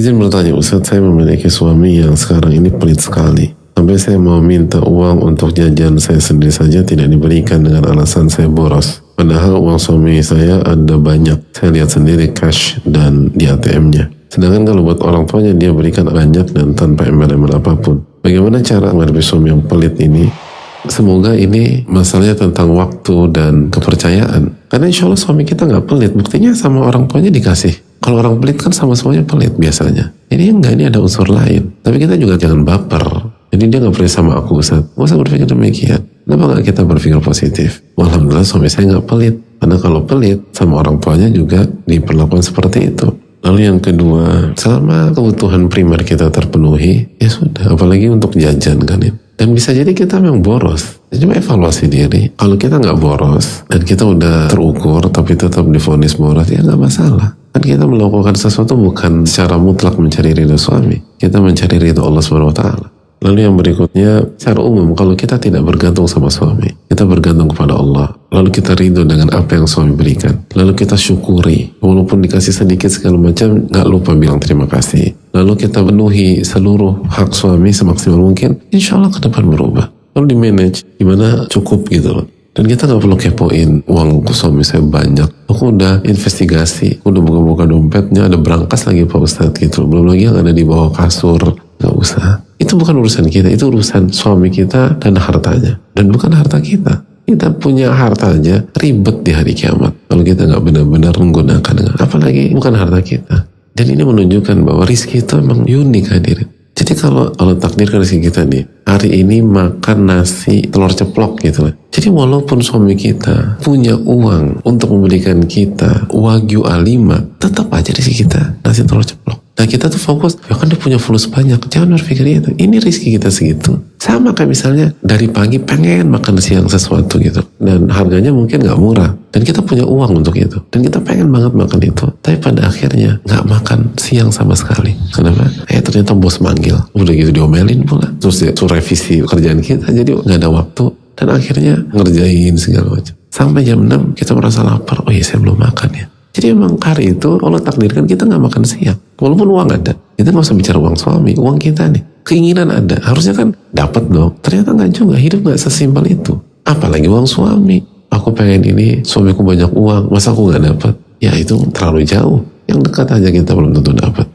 Izin bertanya Ustaz, saya memiliki suami yang sekarang ini pelit sekali. Sampai saya mau minta uang untuk jajan saya sendiri saja tidak diberikan dengan alasan saya boros. Padahal uang suami saya ada banyak. Saya lihat sendiri cash dan di ATM-nya. Sedangkan kalau buat orang tuanya dia berikan banyak dan tanpa embel-embel apapun. Bagaimana cara menghadapi suami yang pelit ini? Semoga ini masalahnya tentang waktu dan kepercayaan. Karena insya Allah suami kita nggak pelit. Buktinya sama orang tuanya dikasih. Kalau orang pelit kan sama semuanya pelit biasanya. Ini enggak, ini ada unsur lain. Tapi kita juga jangan baper. Jadi dia nggak percaya sama aku Ustaz. Nggak usah berpikir demikian. Kenapa nggak kita berpikir positif? Alhamdulillah suami saya nggak pelit. Karena kalau pelit sama orang tuanya juga diperlakukan seperti itu. Lalu yang kedua, selama kebutuhan primer kita terpenuhi, ya sudah. Apalagi untuk jajan kan ya. Dan bisa jadi kita memang boros. Coba evaluasi diri. Kalau kita nggak boros dan kita udah terukur tapi tetap divonis boros, ya nggak masalah. Kan kita melakukan sesuatu bukan secara mutlak mencari ridho suami. Kita mencari ridho Allah SWT. Lalu yang berikutnya, secara umum kalau kita tidak bergantung sama suami, kita bergantung kepada Allah. Lalu kita ridho dengan apa yang suami berikan. Lalu kita syukuri, walaupun dikasih sedikit segala macam, nggak lupa bilang terima kasih. Lalu kita penuhi seluruh hak suami semaksimal mungkin, insya Allah ke depan berubah. Lalu di manage, gimana cukup gitu loh. Dan kita nggak perlu kepoin uang suami saya banyak. Aku udah investigasi, aku udah buka-buka dompetnya, ada berangkas lagi Pak Ustadz gitu. Belum lagi yang ada di bawah kasur, nggak usah. Itu bukan urusan kita, itu urusan suami kita dan hartanya. Dan bukan harta kita. Kita punya harta aja ribet di hari kiamat. Kalau kita nggak benar-benar menggunakan, apalagi bukan harta kita. Dan ini menunjukkan bahwa rizki itu memang unik hadirin. Jadi kalau Allah takdirkan rezeki kita nih, hari ini makan nasi telur ceplok gitu lah. Jadi walaupun suami kita punya uang untuk memberikan kita Wagyu A5, tetap aja rezeki kita nasi telur ceplok. Nah kita tuh fokus, ya kan dia punya fulus banyak. Jangan berpikir itu, ini rezeki kita segitu. Sama kayak misalnya dari pagi pengen makan siang sesuatu gitu. Dan harganya mungkin gak murah. Dan kita punya uang untuk itu. Dan kita pengen banget makan itu. Tapi pada akhirnya gak makan siang sama sekali. Kenapa? Ternyata bos manggil. Udah gitu diomelin pula. Terus dia suruh revisi kerjaan kita. Jadi gak ada waktu. Dan akhirnya ngerjain segala macam. Sampai jam 6 kita merasa lapar. Oh iya saya belum makan ya. Jadi memang hari itu Allah takdirkan kita gak makan siang. Walaupun uang ada. Kita gak usah bicara uang suami. Uang kita nih. Keinginan ada. Harusnya kan dapat dong. Ternyata gak juga. Hidup gak sesimpel itu. Apalagi uang suami. Aku pengen ini. Suamiku banyak uang. Masa aku gak dapat? Ya itu terlalu jauh. Yang dekat aja kita belum tentu dapat.